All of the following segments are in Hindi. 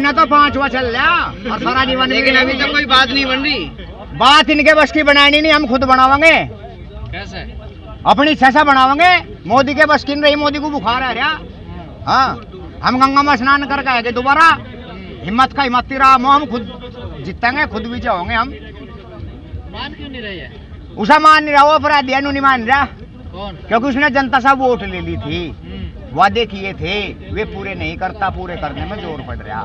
इतना तो 5वां चल रहा और सारा जीवन, लेकिन अभी तक कोई बात नहीं बन रही। बात इनके बस की बनानी नहीं, हम खुद बनावांगे। कैसे? अपनी इच्छा से बनावांगे। मोदी के बस की नहीं रही, मोदी को बुखार है रहा। हाँ, हम गंगा में स्नान करके आएंगे दोबारा। हिम्मत का हिम्मत रहा, हम खुद जीतेंगे, खुद विजय होंगे हम। मान क्यों नहीं रही है? उसे मान नहीं रहा, वो अपराधी नहीं मान रहा। कौन? क्योंकि उसने जनता से वोट ले ली थी, वादे किए थे, वे पूरे नहीं करता, पूरे करने में जोर पड़ रहा।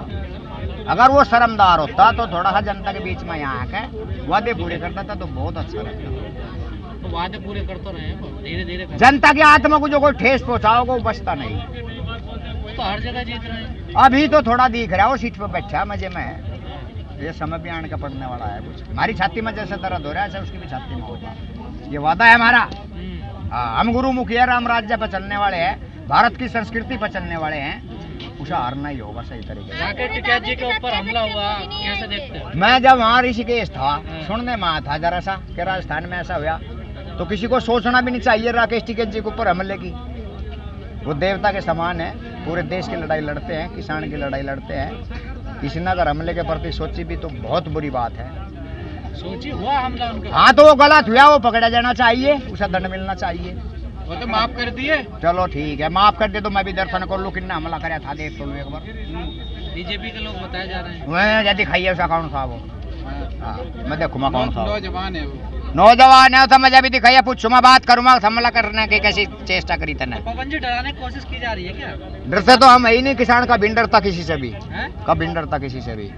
अगर वो शर्मदार होता तो थोड़ा सा जनता के बीच में यहाँ आके वादे पूरे करता था तो बहुत अच्छा लगता। तो वादे पूरे करते रहे, धीरे धीरे जनता की आत्मा को जो कोई ठेस पहुँचाओगे वो बचता नहीं। तो हर जगह जीत रहे हैं। अभी तो थोड़ा दिख रहा है, वो सीट पे बैठा मजे में है। ये समय भी आने का पड़ने वाला है कुछ। हमारी छाती में जैसे दर्द हो रहा है, ऐसा उसकी भी छाती में होगा। ये वादा है हमारा। हम गुरु मुखिया राम राज्य पर चलने वाले हैं, भारत की संस्कृति पर चलने वाले हैं। उसे हारना ही होगा सही तरीके से। राकेश टिकैत जी के ऊपर हमला हुआ, कैसे देखते हैं? मैं जब वहाँ ऋषिकेश था, सुनने में आया था जरा सा कि राजस्थान में ऐसा हुआ, तो किसी को सोचना भी नहीं चाहिए राकेश टिकैत जी के ऊपर हमले की। वो देवता के समान है, पूरे देश की लड़ाई लड़ते हैं, किसान की लड़ाई लड़ते हैं। किसी ने अगर हमले के प्रति सोची भी तो बहुत बुरी बात है। सोची हुआ हमला उनका? हाँ, तो वो गलत हुआ, वो पकड़ा जाना चाहिए, उसे दंड मिलना चाहिए। वो तो माफ कर दिए। चलो ठीक है, माफ कर दे तो मैं भी दर्शन कर लूँ कितना हमला कराया था, देख तो लूँ एक बार। बीजेपी के लोग बताए जा रहे हैं। वह यदि खाइए उसका कौन था वो? हाँ, मैं देखूँगा कौन था। नौजवान है वो। नौजवान है तो मैं भी दिखाइए, पूछूँ मैं, बात करूँगा, हमला करने की कैसी चेष्टा करी तने। पवन जी डराने की कोशिश की जा रही है क्या? डरते तो हम ही नहीं, किसान का भी डरता किसी से भी, हैं? कभी डरता किसी से भी।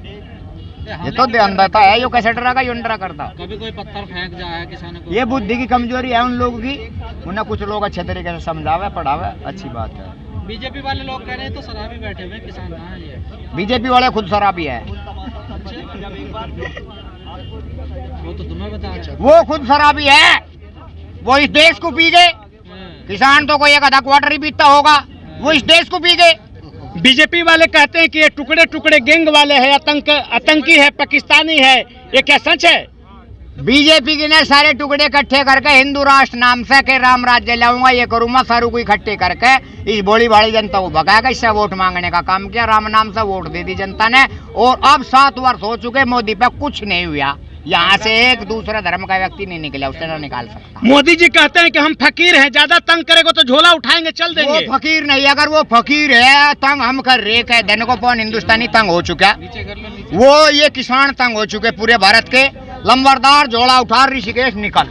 ये तो ध्यान देता है, यो कैसे डरा, यो डरा करता। कभी कोई पत्थर फेंक जाए किसानों को? ये बुद्धि की कमजोरी है उन लोगों की, उन्हें कुछ लोग अच्छे तरीके से समझावे पढ़ावे, अच्छी बात है। बीजेपी वाले लोग कह रहे हैं तो शराबी बैठे हुए किसान कहाँ है ये? बीजेपी वाले खुद शराबी है। वो तो तुम्हें बता रहे हैं। वो खुद शराबी है, वो इस देश को पी गए। किसान तो कोई एक आधा क्वार्टर ही पीता होगा, वो इस देश को पी गए। बीजेपी वाले कहते हैं कि ये टुकड़े टुकड़े गैंग वाले हैं, आतंकी है, पाकिस्तानी है, ये क्या सच है? बीजेपी के ने सारे टुकड़े इकट्ठे करके हिंदू राष्ट्र नाम से के राम राज्य लाऊंगा, ये करूंगा, सारू को इकट्ठे करके इस बड़ी भारी जनता को भगाएगा। इससे वोट मांगने का काम किया, राम नाम से वोट दे दी जनता ने। और अब 7 वर्ष हो चुके, मोदी पे कुछ नहीं हुआ। यहाँ से एक दूसरे धर्म का व्यक्ति नहीं निकला, उससे ना निकाल सकता। मोदी जी कहते हैं कि हम फकीर हैं, ज्यादा तंग करेगा तो झोला उठाएंगे, चल देंगे। वो फकीर नहीं, अगर वो फकीर है, तंग हम कर रहे हैं। धन को कौन हिंदुस्तानी तंग हो चुका? वो ये किसान तंग हो चुके पूरे भारत के। लंबरदार झोला उठा, ऋषिकेश निकल,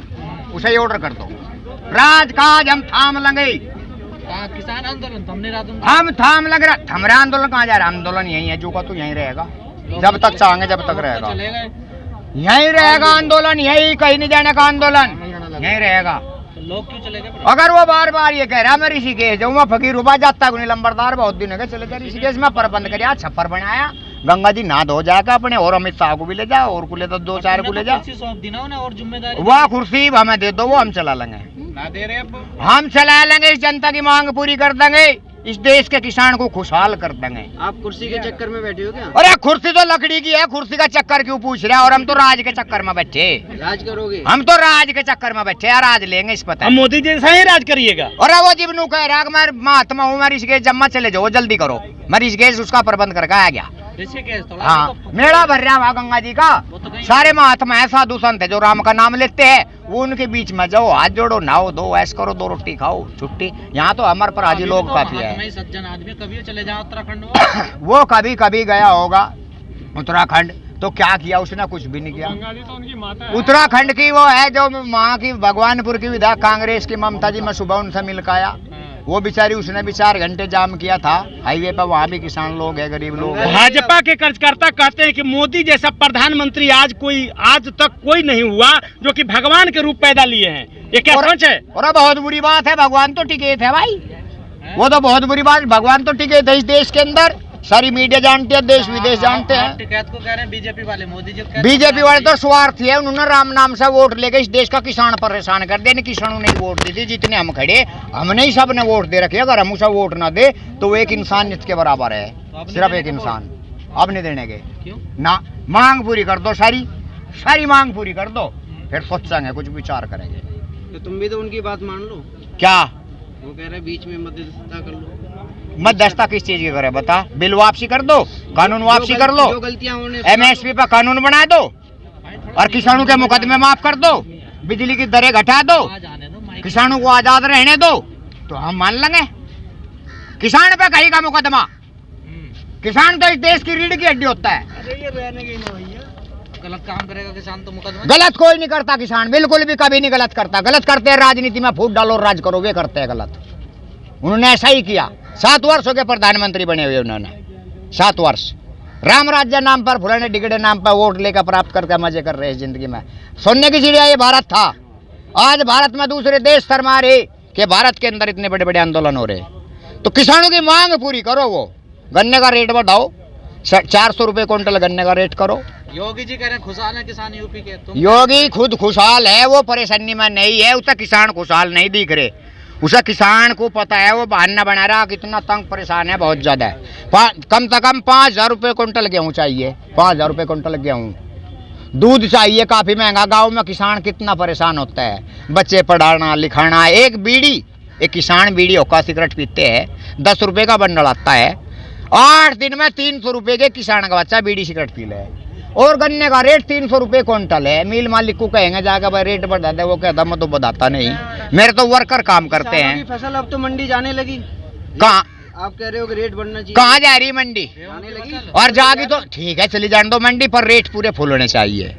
उसे ऑर्डर कर दो। राज काज हम थाम लेंगे। किसान आंदोलन हम थाम लग रहा, हमारा आंदोलन कहाँ जा रहा? आंदोलन यही है, जो का तो यहीं रहेगा, जब तक चाहेंगे जब तक रहेगा, यहीं रहेगा आंदोलन, यही, कहीं नहीं जाने का आंदोलन, यहीं रहेगा। तो लोग क्यों चले गए? अगर वो बार बार ये कह रहा मैं ऋषिकेश जाऊँ, मैं फकीर हुआ जाता नहीं, लंबरदार बहुत दिन हो गए चले जाए ऋषिकेश में, प्रबंध कर छप्पर बनाया, गंगा जी नहा धो जाएगा अपने, और अमित शाह को भी ले जाओ, और को ले तो 2-4 को ले जाओ। और जिम्मेदारी वह कुर्सी हमें दे दो, वो हम चला लेंगे, ना दे रहे। हम चला लेंगे, इस जनता की मांग पूरी कर देंगे, इस देश के किसान को खुशहाल कर देंगे। आप कुर्सी के चक्कर में बैठे हो क्या? अरे कुर्सी तो लकड़ी की है, कुर्सी का चक्कर क्यों पूछ रहे हैं? और हम तो राज के चक्कर में बैठे। राज करोगे? हम तो राज के चक्कर में बैठे हैं, राज लेंगे इस पता। हम मोदी जी जैसा ही राज करिएगा। और वो जीवनू कह रहा है मैं महात्मा हूँ, मैं ऋषिकेश जम्मा चले जाओ, जल्दी करो। मैं ऋषिकेश उसका प्रबंध करके आ गया। हाँ, मेला भर रहा वहाँ गंगा जी का, सारे महात्मा है, साधु संत है जो राम का नाम लेते हैं, वो उनके बीच में जाओ, हाथ जोड़ो, नहाओ, दो ऐश करो, 2 रोटी खाओ, छुट्टी। यहाँ तो हमारे पर हाजी लोग काफी है। सज्जन आदमी कभी चले जाओ उत्तराखंड। वो कभी कभी गया होगा उत्तराखंड, तो क्या किया उसने? कुछ भी नहीं किया। तो उनकी माता है। उत्तराखंड की वो है जो वहाँ की भगवानपुर की विधायक कांग्रेस की ममता जी, मैं सुबह उनसे मिल के आया। वो बेचारी, उसने भी 4 घंटे जाम किया था हाईवे पर, वहाँ भी किसान लोग है, गरीब लोग हैं। भाजपा के कार्यकर्ता कहते हैं कि मोदी जैसा प्रधानमंत्री आज तक कोई नहीं हुआ जो कि भगवान के रूप पैदा लिए हैं, ये क्या सच है? और बहुत बुरी बात है, भगवान तो टिके थे भाई, वो तो बहुत बुरी बात, भगवान तो टिके थे इस देश के अंदर, सारी मीडिया जानती है, देश विदेश जानते हैं। टिकैत को कह रहे हैं बीजेपी वाले, मोदी जी बीजेपी वाले तो स्वार्थी है, उन्होंने राम नाम से वोट लेके इस देश का किसान परेशान कर दिया। किसानों ने वोट दी थी, जितने हम खड़े, हमने ही सब ने वोट दे रखे। अगर हम उसे वोट ना दे तो वो एक इंसान के बराबर है, सिर्फ एक इंसान। अब नहीं देने के ना, मांग पूरी कर दो, सारी मांग पूरी कर दो, फिर सोचेंगे, कुछ विचार करेंगे। तो तुम भी तो उनकी बात मान लो। क्या वो कह रहे बीच में मध्यस्थता कर लो? मध्यस्थता किस चीज की करे बता? बिल वापसी कर दो, कानून वापसी कर लो, जो गलतियां होने MSP पर कानून बना दो और किसानों के मुकदमे माफ कर दो, बिजली की दरें घटा दो, किसानों को आजाद रहने दो, तो हम मान लेंगे। किसान पे कहीं का मुकदमा, किसान तो इस देश की रीढ़ की हड्डी होता है। गलत काम करेगा किसान तो मुकदमा। गलत कोई नहीं करता, किसान बिल्कुल भी कभी नहीं गलत करता। गलत करते हैं राजनीति में फूट डालो और राज करो, वे करते हैं गलत। उन्होंने ऐसा ही किया, 7 वर्ष हो गए प्रधानमंत्री बने हुए उन्होंने, 7 वर्ष। राम राज्य नाम पर, फुलाने डिगड़े नाम पर वोट लेकर प्राप्त करके मजे कर रहे हैं जिंदगी में। सोने की चिड़िया ये भारत था। आज भारत में दूसरे देश शर्मा रहे कि भारत के अंदर इतने बड़े बड़े आंदोलन हो रहे। तो किसानों की मांग पूरी करो, वो गन्ने का रेट बढ़ाओ, 400 रुपए क्विंटल गन्ने का रेट करो। योगी जी कह रहे हैं खुशहाल है किसान यूपी के। तुम योगी खुद खुशहाल है, वो परेशानी में नहीं है, उसे किसान खुशहाल नहीं दिख रहे। उसे किसान को पता है वो बहाना बना रहा, कितना तंग परेशान है, बहुत ज्यादा है। कम से कम 5000 रुपये क्विंटल गेहूँ चाहिए, 5000 रुपये क्विंटल गेहूँ। दूध चाहिए, काफी महंगा। गाँव में किसान कितना परेशान होता है, बच्चे पढ़ाना लिखाना। एक बीड़ी, एक किसान बीड़ी होका सिगरेट पीते हैं, 10 रुपये का बंडल आता है, 8 दिन में 300 रुपये के किसान का बच्चा बीड़ी सिगरेट पी ले। और गन्ने का रेट 300 रुपये क्विंटल है। मिल मालिक को कहेंगे जाकर भाई रेट बढ़ा दे, वो कहता मैं तो बताता नहीं, मेरे तो वर्कर काम करते हैं। फसल अब तो मंडी जाने लगी। कहाँ आप कह रहे हो कि रेट बढ़ना चाहिए, कहाँ जा रही मंडी? जाने लगी। और जागी तो ठीक है, चली जाने दो मंडी, पर रेट पूरे फुल होने चाहिए।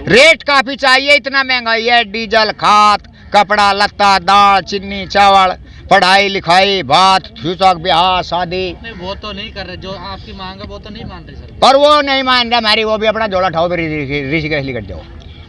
रेट काफी चाहिए, इतना महंगाई है। डीजल, खाद, कपड़ा लत्ता, दाल, चीनी, चावल, पढ़ाई लिखाई, बात, फूसक, ब्याह शादी। नहीं वो तो नहीं कर रहे, जो आपकी मांग है वो तो नहीं मान रही सर। पर वो नहीं मान रहा हमारी, वो भी अपना जोड़ा ठाओ ऋषिकेश निकट जाओ।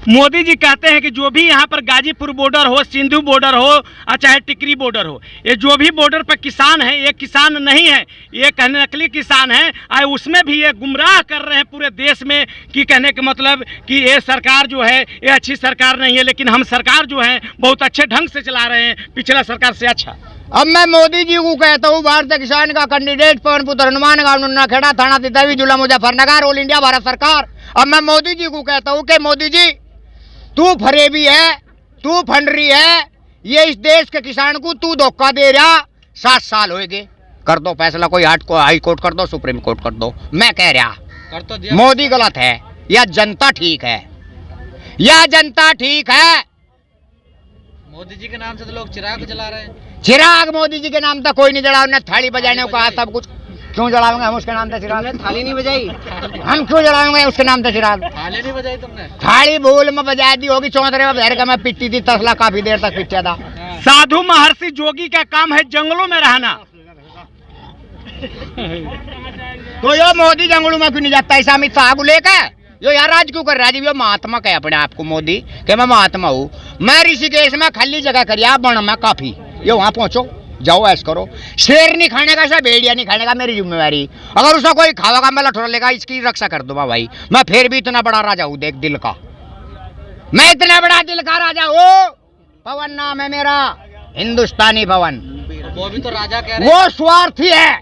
मोदी जी कहते हैं कि जो भी यहाँ पर गाजीपुर बॉर्डर हो, सिंधु बॉर्डर हो और चाहे टिकरी बॉर्डर हो, ये जो भी बॉर्डर पर किसान है, ये किसान नहीं है, ये कहने नकली किसान है। और उसमें भी ये गुमराह कर रहे हैं पूरे देश में कि कहने का मतलब कि ये सरकार जो है ये अच्छी सरकार नहीं है, लेकिन हम सरकार जो है बहुत अच्छे ढंग से चला रहे हैं, पिछला सरकार से अच्छा। अब मैं मोदी जी को कहता हूँ, भारतीय किसान का कैंडिडेट पवन पुत्र हनुमानगढ़ खेड़ा थाना तितवी जिला मुजफ्फरनगर, ऑल इंडिया भारत सरकार। अब मैं मोदी जी को कहता हूँ कि मोदी जी तू फरेबी है, तू फंडरी है, ये इस देश के किसान को तू धोखा दे रहा। 7 साल हो गए, कर दो फैसला, कोई हाई कोर्ट कर दो, सुप्रीम कोर्ट कर दो। मैं कह रहा कर तो दिया। मोदी गलत है या जनता ठीक है, या जनता ठीक है? मोदी जी के नाम से तो लोग चिराग जला रहे हैं। चिराग मोदी जी के नाम तक कोई नहीं जला, उन्हें थाली बजाने को कहा, सब कुछ। क्यों जलाएंगे हम उसके नाम से चिराग? थाली नहीं बजाई, हम क्यों जलाएंगे उसके नाम से चिराग? थाली नहीं बजाई तुमने? थाली भूल में बजा दी होगी, चौधरे में भर के मैं पिटती थी, तसला काफी देर तक पिटा था। साधु महर्षि जोगी का काम है जंगलों में रहना। तो यो मोदी जंगलों में क्यों नहीं जाता? ऐसा अमित शाह को लेकर यो यार राज क्यों कर रहा है? यो महात्मा कहे अपने आप को मोदी कि मैं महात्मा हूँ। मैं ऋषिकेश में खाली जगह करिया बन में काफी, यो वहां पहुंचो, जाओ ऐसा करो। शेर नहीं खाने का, सब भेड़िया नहीं खाने का, मेरी जिम्मेवारी। अगर उसका कोई खावागा मैं लठोरा लेगा, इसकी रक्षा कर दूंगा भाई। मैं फिर भी इतना बड़ा राजा हूँ, देख दिल का, मैं इतना बड़ा दिल का राजा हूँ। पवन नाम है मेरा, हिंदुस्तानी पवन। वो भी तो राजा कह रहे वो स्वार्थी है,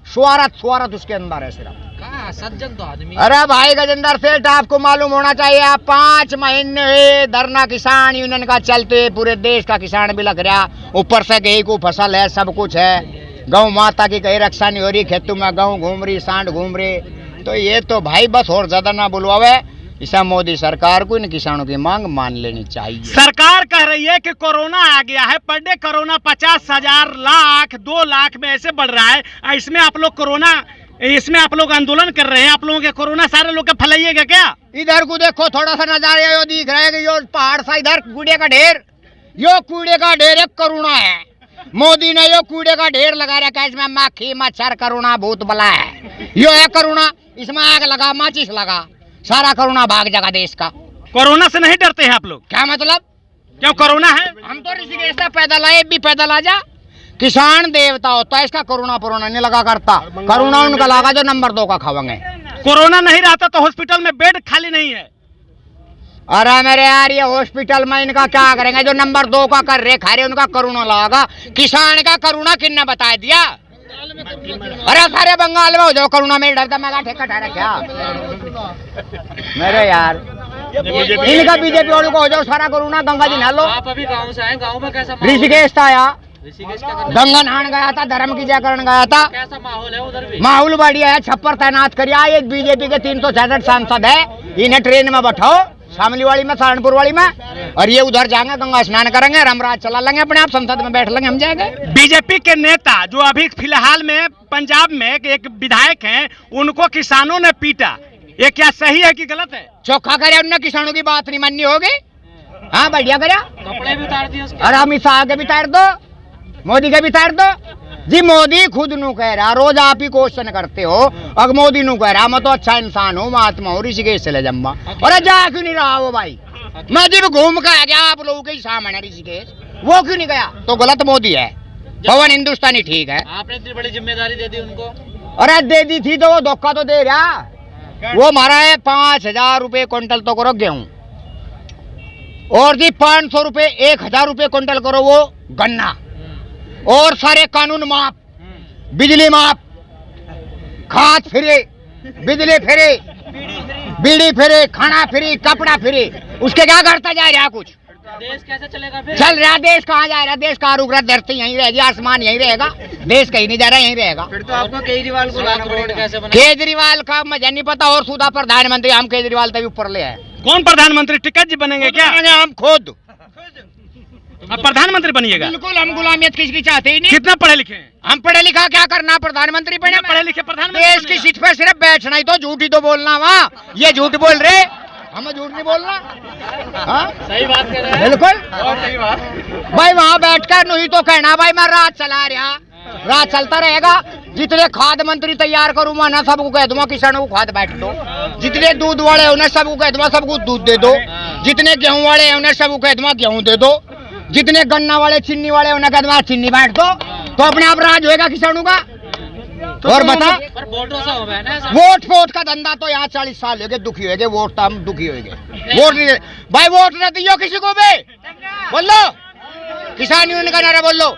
स्वार्थ उसके अंदर है सिर्फ। कहाँ सज्जन तो आदमी। अरे भाई गजेंद्र सेठ, आपको मालूम होना चाहिए, आप 5 महीने धरना किसान यूनियन का चलते, पूरे देश का किसान भी लग रहा, ऊपर से गेहूं को फसल है, सब कुछ है। गौ माता की कहीं रक्षा नहीं हो रही, खेतों में गऊ घूम रही, सांड घूम रही। तो ये तो भाई बस और ज्यादा ना बुलवावे, इसा मोदी सरकार को इन किसानों की मांग मान लेनी चाहिए। सरकार कह रही है कि कोरोना आ गया है, per day corona 50,000 lakh 2 lakh में ऐसे बढ़ रहा है। इसमें आप लोग इसमें आप लोग आंदोलन कर रहे हैं, आप लोगों के कोरोना सारे लोग के फैलाइएगा क्या? इधर को देखो, थोड़ा सा नजारा यो दिख रहा है कि यो पहाड़ सा, इधर कूड़े का ढेर, यो कूड़े का ढेर एक करुणा है। मोदी ने यो कूड़े का ढेर लगा रखा है, इसमें माखी मच्छर करुणा भूत बला है। यो है करुणा, इसमें आग लगा, माचिस लगा, सारा करुणा भाग जाएगा देश का। कोरोना से नहीं डरते हैं आप लोग? क्या मतलब? क्यों कोरोना है? हम तो ऋषिकेश से पैदल आए, भी पैदल आ जा। किसान देवता होता है, इसका करुणा पुरोना नहीं लगा करता। करुणा उनका लगा जो नंबर 2 का खावेंगे। कोरोना नहीं रहता तो हॉस्पिटल में बेड खाली नहीं है। अरे मेरे यार, ये हॉस्पिटल में इनका क्या करेंगे? जो नंबर 2 का कर रहे खा रहे, उनका करुणा लगा। किसान का करुणा किन्ने बता दिया? अरे सारे बंगाल में हो जाओ, करुणा में डरता मैं ठेका ठहरा क्या मेरे यार? इनका बीजेपी वालों को हो जाओ सारा करुणा, गंगा जी नहा लो। आप अभी गाँव से आए, गाँव में कैसा ऋषिकेश था यार, ऋषिकेश क्या करने? गंगा नहान गया था, धर्म की जय करने गया था। कैसा माहौल है उधर भी? माहौल बढ़िया है, छप्पर तैनात करिया। ये बीजेपी के 366 सांसद है, इन्हें ट्रेन में बैठाओ, शामली वाली में, सहारनपुर वाली में, और ये उधर जाएंगे, गंगा स्नान करेंगे, रामराज चला लेंगे, अपने आप संसद में बैठ लेंगे, हम जाएंगे। बीजेपी के नेता जो अभी फिलहाल में पंजाब में एक विधायक हैं, उनको किसानों ने पीटा, ये क्या सही है कि गलत है? चोखा करे, उनने किसानों की बात नहीं माननी होगी। हाँ बढ़िया करे। कपड़े भी उतार दिए उसके? और अमित शाह के भी तार दो, मोदी के भी तार दो जी। मोदी खुद नू कह रहा, रोज आप ही क्वेश्चन करते हो, अगर मोदी नू कह रहा मैं तो अच्छा इंसान हूँ, महात्मा हूँ, ऋषिकेश चले जम्मा। अरे जा क्यों नहीं रहा वो भाई? मैं जब घूम के आ गया आप लोगों के सामने ऋषिकेश, वो क्यों नहीं गया? तो गलत मोदी है, पवन हिंदुस्तानी ठीक है। आपने इतनी बड़ी जिम्मेदारी दे दी उनको? अरे दे दी थी तो वो धोखा तो दे रहा। वो मारा है 5,000 रुपए क्विंटल तो करो गेहूं, और जी 500 रुपए 1,000 रुपए क्विंटल करो वो गन्ना, और सारे कानून माफ, बिजली माफ, खाद फ्री, बिजली फ्री, बीड़ी फ्री, खाना फ्री, कपड़ा फ्री। उसके क्या करता जा रहा कुछ? देश कैसे चलेगा फिर? चल रहा देश, कहाँ जा रहा देश? कहाँ रुक रहा? धरती यहीं रहेगी, आसमान यहीं रहेगा, देश कहीं नहीं जा रहा, यहीं रहेगा। फिर तो आपको केजरीवाल को लाना रोड कैसे बना? केजरीवाल का मुझे नहीं पता, और सुधा प्रधानमंत्री हम केजरीवाल तभी ऊपर ले आए। कौन प्रधानमंत्री? टिकट जी बनेंगे क्या? हम खुद अब प्रधानमंत्री बनिएगा? बिल्कुल, हम गुलामियत किसकी चाहते ही नहीं। कितना पढ़े लिखे हैं? हम पढ़े लिखा क्या करना, प्रधानमंत्री बने? पढ़े लिखे प्रधानमंत्री देश की सीट पे सिर्फ बैठना ही, तो झूठ ही तो बोलना। वहाँ ये झूठ बोल रहे, हमें झूठ नहीं बोलना। हाँ सही बात कर रहे हैं। बिल्कुल सही बात। भाई, वहाँ बैठकर नहीं तो कहना भाई मैं राज चला रहा, राज चलता रहेगा। जितने खाद मंत्री तैयार करूंगा ना, सबको कह दूंगा किसानों को खाद बांट दो। जितने दूध वाले हैं उन्हें सबको कह दूंगा सबको दूध दे दो। जितने गेहूं वाले हैं उन्हें सबको कह दूंगा गेहूं दे दो। जितने गन्ना वाले, चीनी वाले, उन्हें कह दूंगा चीनी बांट दो, तो अपने आप राज होएगा किसानों का। और बता, पर वोटों से हो गया ना ऐसा? वोट फोट का धंधा तो यहाँ 40 साल हो गए, दुखी हो गए। वोट तो हम दुखी हो गए। वोट नहीं भाई, वोट न दियो किसी को भी। बोलो किसान यूनियन का नारा बोलो,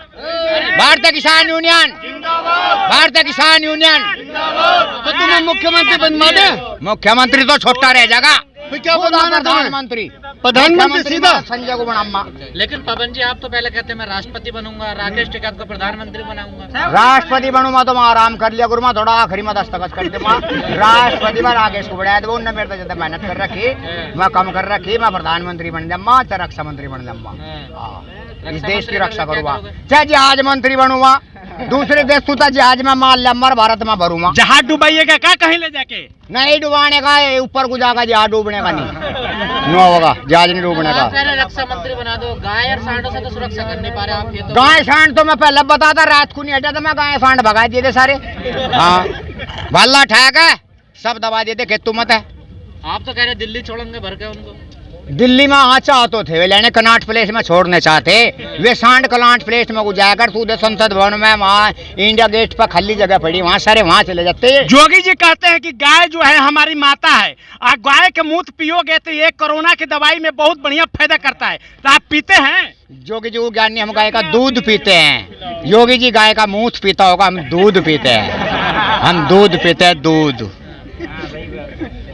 भारतीय किसान यूनियन, भारतीय किसान यूनियन। तो तुम्हें मुख्यमंत्री बनवा दे? मुख्यमंत्री तो छोटा रह जाएगा, क्या बनवाना था? प्रधानमंत्री सीधा संजय को बनाऊंगा। लेकिन पवन जी, आप तो पहले कहते मैं राष्ट्रपति बनूंगा, राकेश टिकैत को प्रधानमंत्री बनाऊंगा। राष्ट्रपति बनूंगा तो मैं आराम कर लिया करूँ, थोड़ा आखिरी में दस्तखत कर दूंगा। राष्ट्रपति में राकेश को बढ़ाया दो, उनने मेरे तो ज्यादा मेहनत कर रखी, मैं कम कर रखी। मैं प्रधानमंत्री बन जाऊंगा, चाहे रक्षा मंत्री बन जाऊंगा, इस देश की रक्षा करूंगा। चाहे जहाज मंत्री बनूंगा, दूसरे देश तू जहाज में माल लम्बर, भारत में भरूंगा। जहाज डुबाइएगा क्या कहीं ले जाके? नहीं डुबाने का, ऊपर को जाकर जहाज डूबने का नहीं, नो होगा जहाज नहीं डूबने का। रक्षा मंत्री बना दो। गाय और सांडों से तो सुरक्षा कर नहीं पा रहे आप। ये तो गाय सांड तो मैं पहले बताता, रात को नहीं हटा था मैं, गाय सांड भगा दिए थे सारे। हाँ भल्ला ठहक है, सब दबा दिए थे, खेतू मत है। आप तो कह रहे दिल्ली छोड़ेंगे भर के उनको। दिल्ली में हाँ चाह तो थे, वे लेने कनाट प्लेस में छोड़ने चाहते। वे सांड कनाट प्लेस में जाकर तू संसद भवन में, वहाँ इंडिया गेट पर खाली जगह पड़ी, वहाँ सारे वहाँ चले जाते। जोगी जी कहते हैं कि गाय जो है हमारी माता है, और गाय के मूत्र पियोगे तो ये कोरोना की दवाई में बहुत बढ़िया फायदा करता है, तो आप पीते हैं? योगी जी को ज्ञान नहीं, हम गाय का दूध पीते हैं। योगी जी गाय का मूत्र पीता होगा, हम दूध पीते हैं, हम दूध पीते हैं, दूध।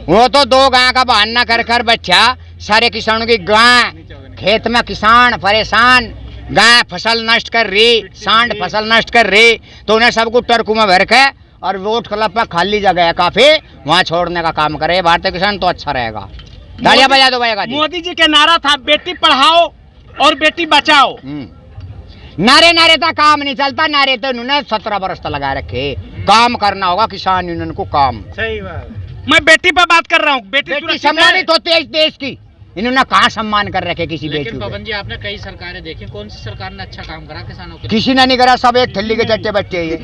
वो तो दो गाय का बहाना कर कर बैठा, सारे किसानों की गाय खेत में, किसान परेशान, गाय फसल नष्ट कर रही, सांड फसल नष्ट कर रही, तो उन्हें सबको टरकू में भर के और वोट क्लब पर खाली जगह है काफी, वहाँ छोड़ने का काम करे भारतीय किसान, तो अच्छा रहेगा। तालियां बजा दो भाई। मोदी जी के नारा था बेटी पढ़ाओ और बेटी बचाओ। नारे नारे तक काम नहीं चलता, नारे तो इन्होंने 17 बरस तक लगा रखे। काम करना होगा किसान यूनियन को, काम। सही बात। मैं बेटी पर बात कर रहा हूँ। बेटी सम्मानित होती है इस देश की, इन्होंने कहाँ सम्मान कर रखे किसी बेटी लेकिन को? पवन जी, आपने कई सरकारें देखी, कौन सी सरकार ने अच्छा काम करा किसानों के लिए? किसी ने नहीं करा, सब एक थैली के चट्टे बच्चे ये।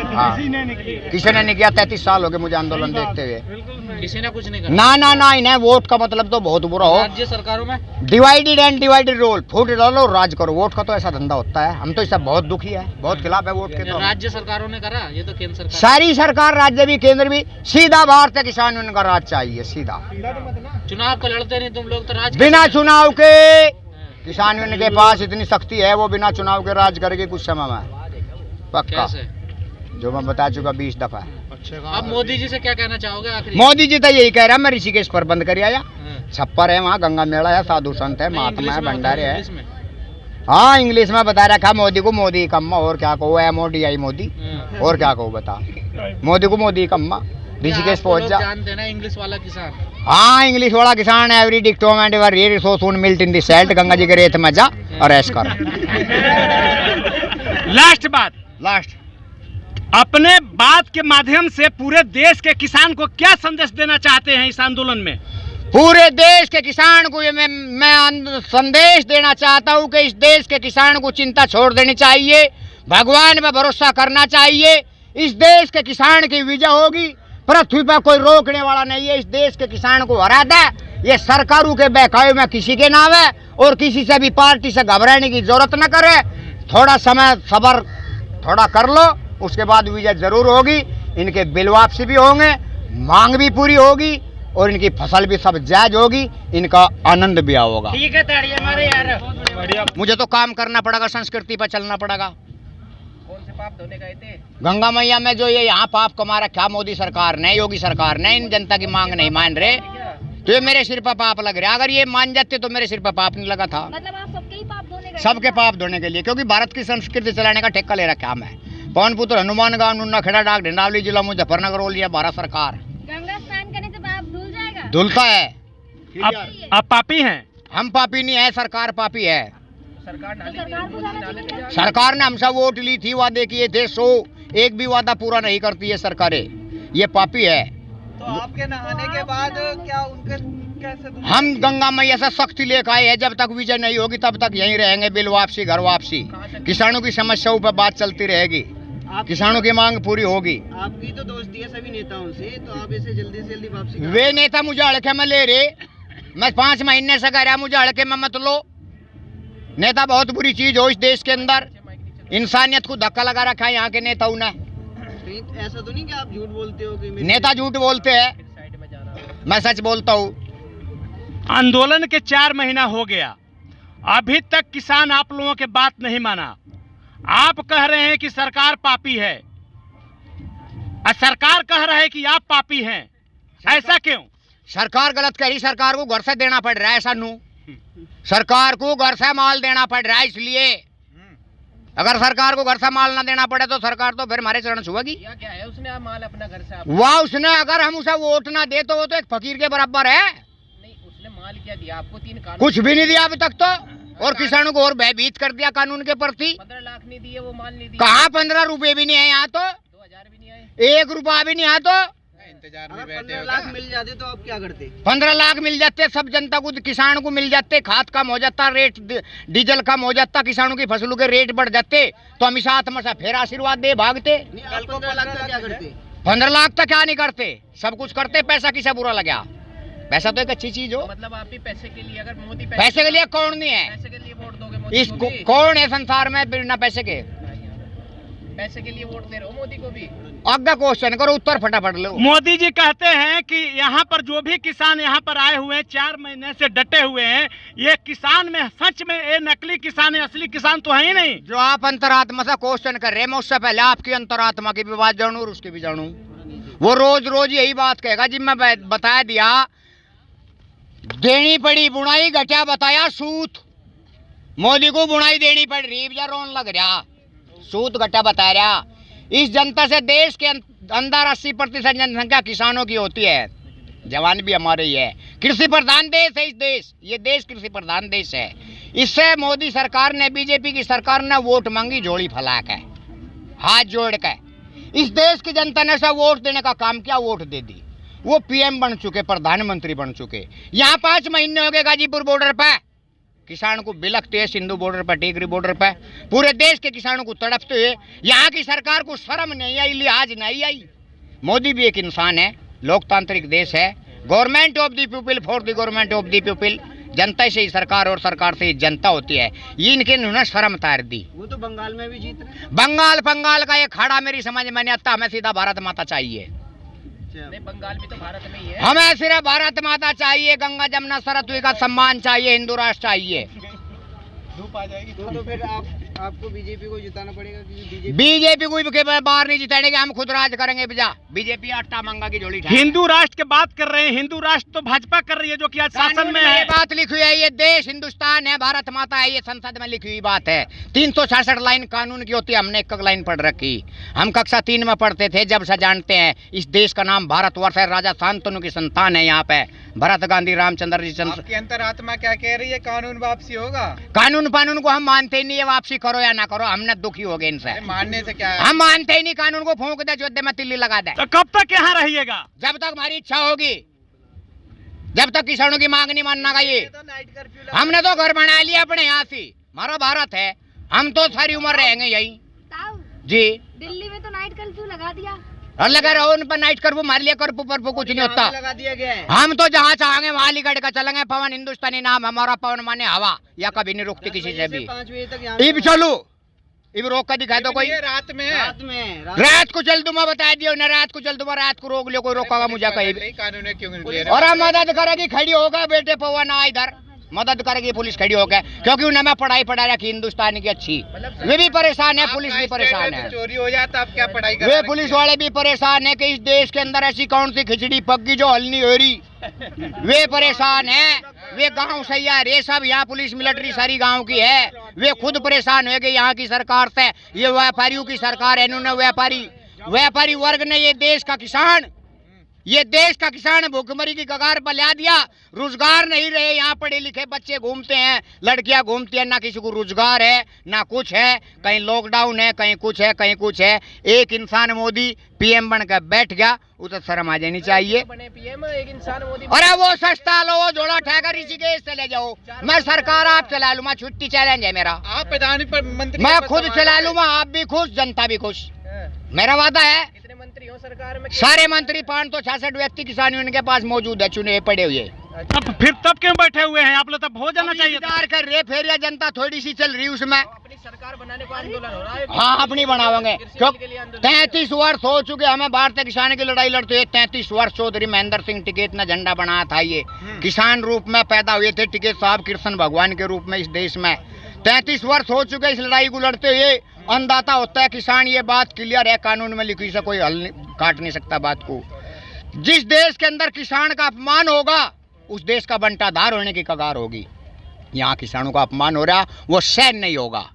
हाँ, किसी ने नहीं किया। 33 साल हो गए मुझे आंदोलन देखते हुए, किसी ने कुछ नहीं करा। ना ना ना, इन्हें वोट का मतलब तो बहुत बुरा हो। राज्य सरकारों में डिवाइडेड एंड डिवाइडेड रोल, फूट डालो राज करो। वोट का तो ऐसा धंधा होता है, हम तो इससे बहुत दुखी है, बहुत खिलाफ है वोट के। तो राज्य सरकारों ने करा, ये तो केंद्र सरकार। सारी सरकार, राज्य भी केंद्र भी, सीधा भारतीय किसान यूनियन का राज चाहिए, सीधा। चुनाव को लड़ते नहीं तुम लोग तो राज बिना चुनाव के किसान यूनियन के पास इतनी शक्ति है, वो बिना चुनाव के राज करेगी कुछ समय में, पक्का। जो मैं बता चुका 20 दफा। अब मोदी जी से क्या कहना चाहोगे आखिरी? मोदी जी तो यही कह रहा है, मैं ऋषिकेश पर बंद कर आया। छप्पर है वहाँ, गंगा मेला है, साधु संत है, महात्मा है, भंडारे है। हाँ इंग्लिश में बता रखा मोदी को मोदी कम्मा, और क्या कहो, MODI मोदी, और क्या कहो बता, मोदी को मोदी कम्मा, ऋषिकेश पहुंच जा। जानते हैं ना इंग्लिश वाला किसान। हाँ इंग्लिश वाला किसान, every dictum and ever rear so soon melt in the salt, Ganga ji के रेत में जा और ऐश कर। लास्ट बात, लास्ट, अपने बात के माध्यम से पूरे देश के किसान को क्या संदेश देना चाहते हैं इस आंदोलन में? पूरे देश के किसान को ये मैं संदेश देना चाहता हूँ कि इस देश के किसान को चिंता छोड़ देनी चाहिए, भगवान पर भरोसा करना चाहिए। इस देश के किसान की विजय होगी, पृथ्वी पर कोई रोकने वाला नहीं है। इस देश के किसान को हरा दे, ये सरकारों के बहकावे में किसी के नाम है, और किसी से भी पार्टी से घबराने की जरूरत न करे। थोड़ा समय सब्र थोड़ा कर लो, उसके बाद विजय जरूर होगी। इनके बिल वापसी भी होंगे, मांग भी पूरी होगी, और इनकी फसल भी सब जायज होगी, इनका आनंद भी होगा। ठीक है ताड़ी हमारे यार। मुझे तो काम करना पड़ेगा, संस्कृति पर चलना पड़ेगा। कौन से पाप धोने गए थे? गंगा मैया में जो ये यहाँ पाप कमा रखा मोदी सरकार ने, योगी सरकार ने, इन जनता की मांग नहीं मान रहे, तो ये मेरे सिर पर पाप लग रहा है। अगर ये मान जाते तो मेरे सिर पर पाप नहीं लगा था। मतलब आप सबके ही पाप धोने गए? सबके पाप धोने के लिए, क्योंकि भारत की संस्कृति चलाने का ठेका ले रखा मैं। पवन पुत्र, हनुमानगढ़, नुन्ना खेड़ा, डाक, ढिंडावली जिला, मुजफ्फरनगर हो लिया भारत सरकार। गंगा स्नान करने से पाप धुल जाएगा? धुलता है। आप पापी हैं? हम पापी नहीं है, सरकार पापी है। सरकार तो सरकार को जाना चाहिए। सरकार ने हमसे वोट ली थी, वादे किए थे 100, एक भी वादा पूरा नहीं करती है सरकारें, ये पापी है। तो आपके नहाने के बाद क्या उनके कैसे हम गंगा मैया से सख्ती लेकर आए हैं, जब तक विजय नहीं होगी तब तक यहीं रहेंगे। बिल वापसी, घर वापसी, किसानों की समस्याओं पर बात चलती रहेगी, किसानों की मांग पूरी होगी। आपकी तो दोस्ती है सभी नेताओं से, तो आप इसे जल्दी से जल्दी वापसी करें। वे नेता मुझे अड़के में ले रहे, मैं 5 महीने से कह रहा, मुझे अड़के में मत लो। नेता बहुत बुरी चीज हो इस देश के अंदर, इंसानियत को धक्का लगा रखा है यहाँ के नेताओं ने। कहीं ऐसा तो नहीं कि आप झूठ बोलते हो कि नेता झूठ बोलते हैं, मैं सच बोलता हूँ। आंदोलन के 4 महीना हो गया, अभी तक किसान आप लोगों के बात नहीं माना। आप कह रहे हैं कि सरकार पापी है, और सरकार कह रहा है कि आप पापी हैं, ऐसा क्यों? सरकार गलत कह रही, सरकार को घर से देना पड़ रहा है सानू, सरकार को घर से माल देना पड़ रहा है। इसलिए अगर सरकार को घर से माल ना देना पड़े तो सरकार तो फिर हमारे चरण छुएगी। क्या है उसने आप माल अपना घर से वाह, उसने अगर हम उसे वोट ना दे तो वो तो एक फकीर के बराबर है। नहीं, उसने माल क्या दिया आपको? 3 कानून कुछ भी नहीं दिया अभी तक तो, और किसानों को और भयभीत कर दिया कानून के प्रति। 15 लाख नहीं दिए, वो माल नहीं दिया। कहाँ 15 रुपए भी नहीं है यहाँ तो, 2000 भी नहीं आए, 1 रुपया भी नहीं यहाँ तो। इंतजार अगर 15 लाख मिल जाते तो आप क्या करते? 15 लाख मिल जाते, सब जनता को, किसान को मिल जाते, खाद कम हो जाता, रेट डीजल कम हो जाता, किसानों की फसलों के रेट बढ़ जाते, तो हम इस आत्मा फिर आशीर्वाद दे भागते। कल को 15 लाख का क्या करते? 15 लाख तक क्या नहीं करते, सब कुछ करते। पैसा किसे बुरा लगा? पैसा तो एक अच्छी चीज हो। मतलब आप ही पैसे के लिए, अगर मोदी पैसे के लिए कौन नहीं है? पैसे के लिए वोट दोगे मोदी इस को भी? कौन है संसार में बिना पैसे के? पैसे के लिए वोट दे रहे हो मोदी को भी? आगे क्वेश्चन करो, उत्तर फटाफट लो। मोदी जी कहते हैं कि यहाँ पर जो भी किसान यहाँ पर आए हुए हैं, 4 महीने से डटे हुए हैं, ये किसान में सच में ये नकली किसान है, असली किसान तो है ही नहीं। जो आप अंतरात्मा से क्वेश्चन कर रहे हैं, मैं उससे पहले आपकी अंतरात्मा की भी बात जानूं और उसकी भी जानूं। वो रोज रोज यही बात कहेगा जी, मैं बता दिया, देनी पड़ी बुनाई, घटिया बताया सूत। मोदी को बुनाई देनी पड़ रही, रोन लग रहा, सूत घटा बता रहा। इस जनता से देश के अंदर 80% जनसंख्या किसानों की होती है, जवान भी हमारे ही है। कृषि प्रधान देश है इस देश, ये देश कृषि प्रधान देश है। इससे मोदी सरकार ने, बीजेपी की सरकार ने वोट मांगी झोली फैला के, हाथ जोड़ के। इस देश की जनता ने से वोट देने का काम किया, वोट दे दी। वो पीएम बन चुके, प्रधानमंत्री बन चुके। यहाँ 5 महीने हो गए गाजीपुर बॉर्डर पे किसान को बिलखते हैं, सिंधु बॉर्डर पर, टिकरी बॉर्डर पर, पूरे देश के किसानों को तड़पते हुए। यहाँ की सरकार को शर्म नहीं आई, लिहाज नहीं आई। मोदी भी एक इंसान है, लोकतांत्रिक देश है, government of the people for the government of the people. जनता से ही सरकार और सरकार से ही जनता होती है। ये इनके इन्होंने शर्म तार दी। वो तो बंगाल में भी जीत रहे हैं। बंगाल का ये खाड़ा मेरी समझ में नहीं आता। हमें सीधा भारत माता चाहिए। नहीं, बंगाल भी तो भारत में ही है। हमें सिर्फ भारत माता चाहिए, गंगा जमुना सरस्वती का सम्मान चाहिए, हिंदू राष्ट्र चाहिए। धूप आ जाएगी तो फिर आपको बीजेपी को जिताना पड़ेगा, क्योंकि बीजेपी को के बाहर नहीं जिताएंगे, हम खुद राज करेंगे। भैया बीजेपी आटा मंगा की झोली ठाए। हिंदू राष्ट्र की बात कर रहे हैं, हिंदू राष्ट्र तो भाजपा कर रही है जो कि आज शासन में ये है। बात लिखी हुई है, ये देश हिंदुस्तान है, भारत माता है, ये संसद में लिखी हुई बात है। 366 लाइन कानून की होती है, हमने एक लाइन पढ़ रखी। हम कक्षा 3 में पढ़ते थे, जब से जानते हैं इस देश का नाम भारतवर्ष है, राजा शांतनु की संतान है यहाँ पे, भरत गांधी रामचंद्र जी। आपकी अंतरात्मा क्या कह रही है, कानून वापसी होगा? कानून कानून को हम मानते ही नहीं है, वापसी करो या ना करो, हमने दुखी हो गए इनसे। मानने से क्या है? हम मानते ही नहीं, कानून को फूंक दे, जो में तिल्ली लगा दे। तो कब तक यहाँ रहिएगा? जब तक हमारी इच्छा होगी, जब तक किसानों की मांग नहीं मानना का ये। तो नाइट कर्फ्यू हमने तो घर बना लिया अपने यहाँ से, हमारा भारत है, हम तो सारी उम्र रहेंगे यही। ताऊ, जी दिल्ली में तो नाइट कर्फ्यू लगा दिया। और लगा रहो उन पर नाइट कर्फ्यू, मार लिया कर्फ्यू पर कुछ नहीं होता। लगा दिया गया है। हम तो जहाँ चाहेंगे वहाँ लिगड़ कर चलेंगे। पवन हिंदुस्तानी नाम हमारा, पवन माने हवा, या कभी नहीं रुकती किसी से भी। 5 बजे तक यहाँ इब चलो, इब रोक कर दिखा दो कोई। रात में रात को चल दूंगा, बता दियो ना, रात को चल दूंगा, रात को रोक लियो, कोई रोकेगा मुझे कहीं भी। कानून क्यों? और हम मदद करेगी, खड़ी होगा बेटे पवन आ इधर, मदद करेगी पुलिस खड़ी होकर, क्योंकि उन्हें मैं पढ़ाई पढ़ा रखी हिंदुस्तानी की अच्छी। वे भी परेशान है, पुलिस भी परेशान है, चोरी हो जाता, आप क्या पढ़ाई वे पुलिस वाले भी परेशान है कि इस देश के अंदर ऐसी कौन सी खिचड़ी पक गई जो हल नहीं हो रही। वे परेशान है, वे गांव से यार, ये सब यहाँ पुलिस मिलिट्री सारी गांव की है। वे खुद परेशान हो गए यहाँ की सरकार से, ये व्यापारियों की सरकार है। इन्होंने व्यापारी वर्ग ने ये देश का किसान भूखमरी की कगार पर ला दिया। रोजगार नहीं रहे, यहाँ पढ़े लिखे बच्चे घूमते हैं, लड़कियां घूमती हैं, ना किसी को रोजगार है ना कुछ है, कहीं लॉकडाउन है, कहीं कुछ है, कहीं कुछ है। एक इंसान मोदी पीएम बनकर बैठ गया, उसे शर्म आ जानी चाहिए। बने पीएम एक इंसान मोदी। अरे वो सस्ता लो, वो जोड़ा ठहकर ऋषिकेश चले जाओ, मैं सरकार आप चला लूँ, छुट्टी चैलेंज है मेरा। आप प्रधानमंत्री, मैं खुद चला लूंगा, आप भी खुश, जनता भी खुश, मेरा वादा है। कितने मंत्री हो सरकार में? सारे मंत्री 566 व्यक्ति किसान यूनियन के पास मौजूद है, चुने पड़े हुए। तब क्यों बैठे हुए हैं आप लोग? तब हो जाना चाहिए था। इंतजार कर रहे, फिर यह जनता थोड़ी सी चल रही उसमें। अपनी सरकार बनाने को आंदोलन हो रहा है। हाँ, अपनी बनावेंगे, क्यों 33 वर्ष हो चुके हमें भारतीय किसान की लड़ाई लड़ते हुए। 33 वर्ष चौधरी महेंद्र सिंह टिकैत ने झंडा बनाया था। ये किसान रूप में पैदा हुए थे टिकैत साहब, कृष्ण भगवान के रूप में इस देश में। 33 वर्ष हो चुके इस लड़ाई को लड़ते हुए। अंदाता होता है किसान, ये बात क्लियर है, कानून में लिखी से कोई हल काट नहीं सकता बात को। जिस देश के अंदर किसान का अपमान होगा, उस देश का बंटाधार होने की कगार होगी। यहाँ किसानों का अपमान हो रहा, वो सहन नहीं होगा,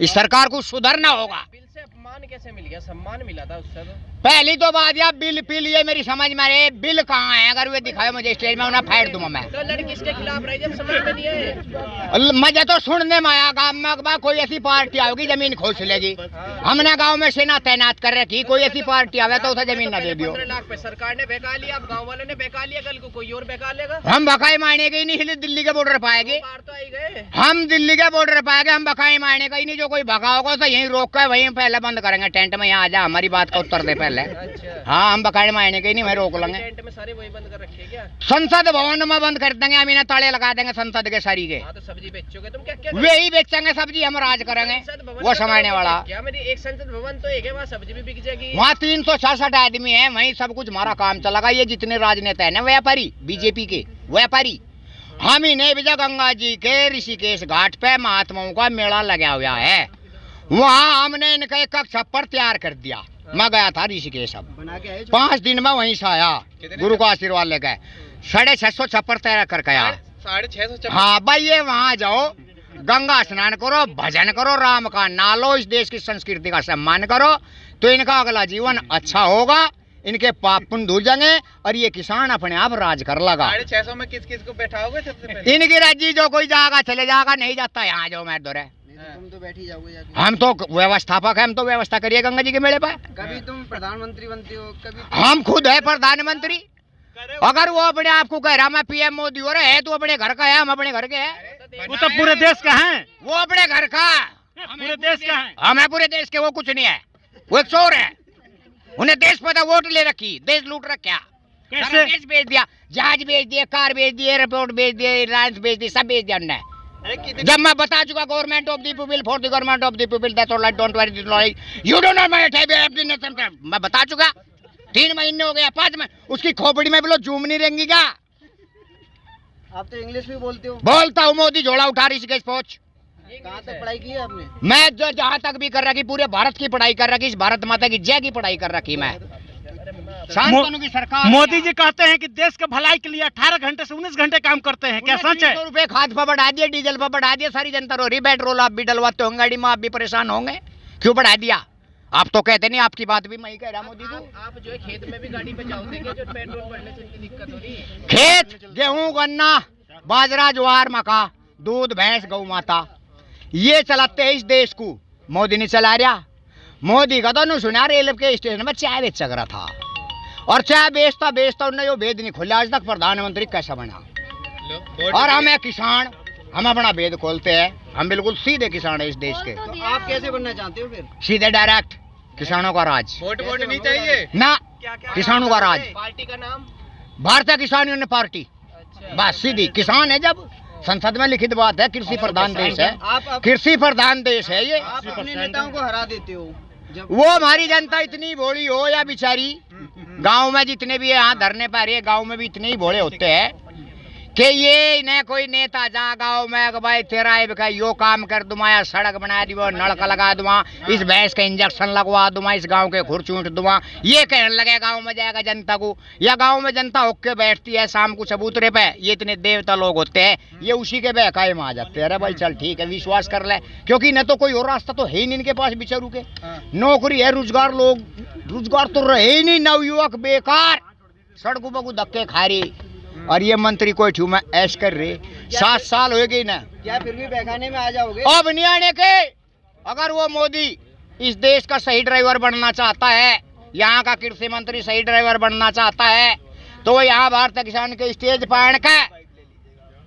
इस सरकार को सुधरना होगा। बिल से अपमान कैसे मिल गया? सम्मान मिला था उससे तो। पहली तो बात यार, बिल पी लिए मेरी समझ में रहे, बिल कहाँ है? अगर वे दिखाए मुझे स्टेज में, उन्हें फाइट दूंगा मैं। तो लड़की किसके खिलाफ रही जब समझ में नहीं है? मजा तो सुनने में आया, गाँव में कोई ऐसी पार्टी आओगी जमीन खोज लेगी। हमने गांव में सेना तैनात कर रखी, कोई ऐसी पार्टी आवे तो उसे जमीन न दे दियो। 15 लाख पे सरकार ने बहका लिया, अब गाँव वालों ने बहका लिया, कल को कोई और बहका लेगा। हम बकाई मारने के ही नहीं, हिल दिल्ली के बॉर्डर पाएंगे। बाहर तो आई गए, हम दिल्ली के बॉर्डर पाएंगे, हम बकाई मारने का ही नहीं। जो कोई भगा होगा तो यहीं रोक कर वहीं पहले बंद करेंगे टेंट में। यहाँ आ जा, हमारी बात का उत्तर दे पहले। अच्छा, हाँ, हम बकाई मारने के ही नहीं, वहीं रोक लेंगे। टेंट में सारे वही बंद कर रखे क्या? संसद भवन में बंद कर देंगे, हम इन्हें ताले लगा देंगे संसद के सारी के। हाँ, तो सब्जी बेचोगे तुम? क्या क्या वे ही बेचेंगे सब्जी, हम राज करेंगे, वो समझने वाला। क्या मेरी एक संसद भवन तो एक है, वहाँ सब्जी भी बिक जाएगी। वहाँ 366 आदमी है, वहीं सब कुछ हमारा काम चलेगा। ये जितने राजनेता है ना व्यापारी, बीजेपी के व्यापारी, हम ही ने विजय गंगा जी के ऋषिकेश घाट पे महात्माओं का मेला लगा हुआ है, वहाँ हमने इनका एक छप्पर तैयार कर दिया। मैं गया था ऋषिकेश, अब बना के आए 5 दिन में वहीं से आया, गुरु का आशीर्वाद लेकर 650 छप्पर तैयार करके आया। 650। हाँ भाई, ये वहाँ जाओ, गंगा स्नान करो, भजन करो, राम का नाम लो, इस देश की संस्कृति का सम्मान करो, तो इनका अगला जीवन अच्छा होगा, इनके पाप पुण्य धुल जाएंगे और ये किसान अपने आप राज कर लगा। 650 में किस किस को बैठाओगे सबसे पहले? इनकी राजी, जो कोई जाएगा चले जाएगा, नहीं जाता यहाँ जाओ मैं दौरे। तुम तो बैठ ही जाओगे जाके। हम तो व्यवस्थापक है, हम तो व्यवस्था करिए गंगा जी के मेले पर। कभी तुम प्रधानमंत्री बनते हो, कभी हम खुद है प्रधानमंत्री। अगर वो अपने आप को कह रहा मैं पीएम मोदी हो रहे है, तो अपने घर का है, हम अपने घर के हैं। वो तो पूरे देश का है, वो अपने घर का, पूरे देश का है। हम है पूरे देश के, वो कुछ नहीं है, वो एक चोर है। उन्हें देश पर वोट ले रखी, देश लूट रखा, कैसे? देश बेच दिया, जहाज बेच दिए, कार बेच दिए, एयरपोर्ट बेच दिए, एयरलाइंस बेच दी, सब बेच दिया उन्होंने। जब मैं बता चुका government of the people for the government of the people, that's all, don't worry, you don't know my type, मैं बता चुका। 3 महीने हो गया, 5 में उसकी खोपड़ी में बोलो जूम नहीं रहेंगी क्या? आप तो इंग्लिश भी बोलते हो। बोलता हूँ, मोदी झोला उठा ऋषिकेश पहुंच, कहाँ तक पढ़ाई की है आपने? मैं जो जहाँ तक भी कर रखी, पूरे भारत की पढ़ाई कर रखी, इस भारत माता की जय की पढ़ाई कर रखी मैं। शांतनु की सरकार, मोदी जी कहते हैं कि देश के भलाई के लिए 18 घंटे से 19 घंटे काम करते हैं, क्या सच है? 100 रुपए खाद पर बढ़ा दिए, डीजल पर बढ़ा दिए, सारी जनता रो रही। पेट्रोल आप भी डलवाते होंगे गाड़ी में, आप भी परेशान होंगे, क्यों बढ़ा दिया? आप तो कहते नहीं, आपकी बात भी मैं ही कह रहा मोदी को। आप जो है खेत में भी गाड़ी पे जाओ देंगे, जो पेट्रोल बढ़ने से इतनी दिक्कत हो रही है। खेत, गेहूं, गन्ना, बाजरा, ज्वार, मक्का, दूध, भैंस, गौ माता, ये चलाते हैं इस देश को। मोदी नहीं चला रहा। मोदी का तो नहीं सुना, रेलवे के स्टेशन में चाय बेच रहा था, और चाय बेचता बेचता उन्हें जो भेद नहीं खोला आज तक प्रधानमंत्री कैसा बना। और हमें किसान, हम अपना भेद खोलते हैं, हम बिल्कुल सीधे किसान है इस देश के। तो आप कैसे बनना चाहते हो फिर? सीधे डायरेक्ट किसानों का राज। वोट नहीं चाहिए ना, किसानों का राज। पार्टी का नाम? भारतीय किसान यूनियन पार्टी। बस सीधी किसान है। जब संसद में लिखित बात है, कृषि प्रधान देश है, आप कृषि प्रधान देश है ये। आप अपने नेताओं को हरा देते हो जब वो हमारी जनता इतनी भोली हो या बिचारी, गांव में जितने भी यहाँ धरने पर रहे, गांव में भी इतने ही भोले होते हैं कि ये न कोई नेता जा गाँव में कि भाई तेरा यो काम कर दूंगा, या सड़क बना दूंगा, नलका लगा दूंगा, इस भैंस का इंजेक्शन लगवा दूंगा, इस गांव के खुर चूंट दूंगा, ये कहने लगे गांव में जाएगा जनता को। या गांव में जनता होके बैठती है शाम को चबूतरे पे, ये इतने देवता लोग होते हैं, ये उसी के बहकाए में आ जाते हैं। अरे भाई चल ठीक है, विश्वास कर ले, क्योंकि न तो कोई और रास्ता तो है ही नहीं इनके पास बेचारू के। नौकरी है, रोजगार, लोग रोजगार तो रहे ही नहीं, नवयुवक बेकार सड़कों पर धक्के खा रही, और ये मंत्री कोई ठू में ऐश कर रहे। 7 साल हो गई ना, क्या फिर भी बहकाने में आ जाओगे? अब नहीं आने के। अगर वो मोदी इस देश का सही ड्राइवर बनना चाहता है, यहाँ का कृषि मंत्री सही ड्राइवर बनना चाहता है, तो वो यहाँ भारतीय किसान के स्टेज पर आने का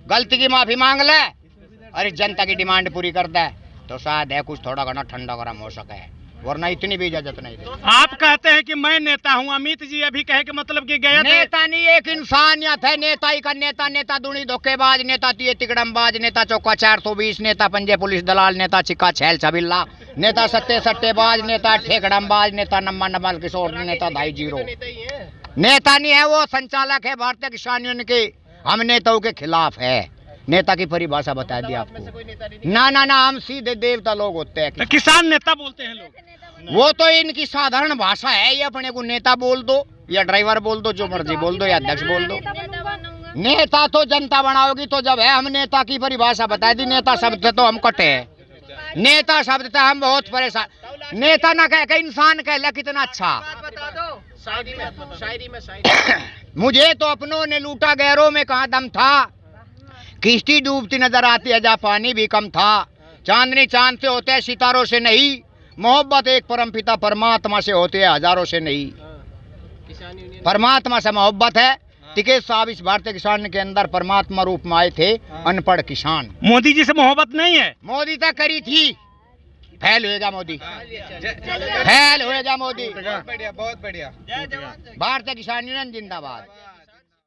गलती की माफी मांग ले और इस जनता की डिमांड पूरी कर दे, तो शायद है कुछ थोड़ा घना ठंडा गरम हो सके, वरना इतनी भी इजाजत नहीं दे। आप कहते हैं कि मैं नेता हूं, अमित जी अभी कहे कि मतलब कि गए थे। नेता नहीं, एक इंसानियत है। नेता ही का नेता, नेता दूनी धोखेबाज, नेता तिये तिकड़मबाज, नेता चौका 420, नेता पंजे पुलिस दलाल, नेता चिक्का छैल छबिल्ला, नेता सत्ते सट्टेबाज, नेता ठेकड़मबाज, नेता नम्मा नमल किशोर, नेता 2.50। नेता नहीं है, वो संचालक है भारतीय किसान यूनियन के। हम नेताओं के खिलाफ है। नेता की परिभाषा बता दी आपको। ना ना ना, हम सीधे देवता लोग होते हैं। तो किसान नेता बोलते हैं लोग। वो तो इनकी साधारण भाषा है, ये अपने को नेता बोल दो या ड्राइवर बोल दो, जो मर्जी बोल दो, या अध्यक्ष बोल दो। नेता तो जनता बनाओगी तो जब है। हम नेता की परिभाषा बता दी। नेता शब्द तो हम कटे है, नेता शब्द तो हम बहुत परेशान। नेता ना कह के इंसान कह ले, कितना अच्छा। शायरी में मुझे तो अपनों ने लूटा, गैरों में कहाँ दम था। किश्ती डूबती नजर आती है, जहाँ पानी भी कम था। चांदनी चांद से होते हैं, सितारों से नहीं। मोहब्बत एक परमपिता परमात्मा से होती है, हजारों से नहीं। परमात्मा से मोहब्बत है। टिकैत साहब इस भारतीय किसान के अंदर परमात्मा रूप में आए थे, अनपढ़ किसान। मोदी जी से मोहब्बत नहीं है। मोदी तक करी थी, फैल होएगा मोदी, फैल होएगा मोदी। बहुत बढ़िया, बहुत बढ़िया। भारतीय किसान यूनियन जिंदाबाद।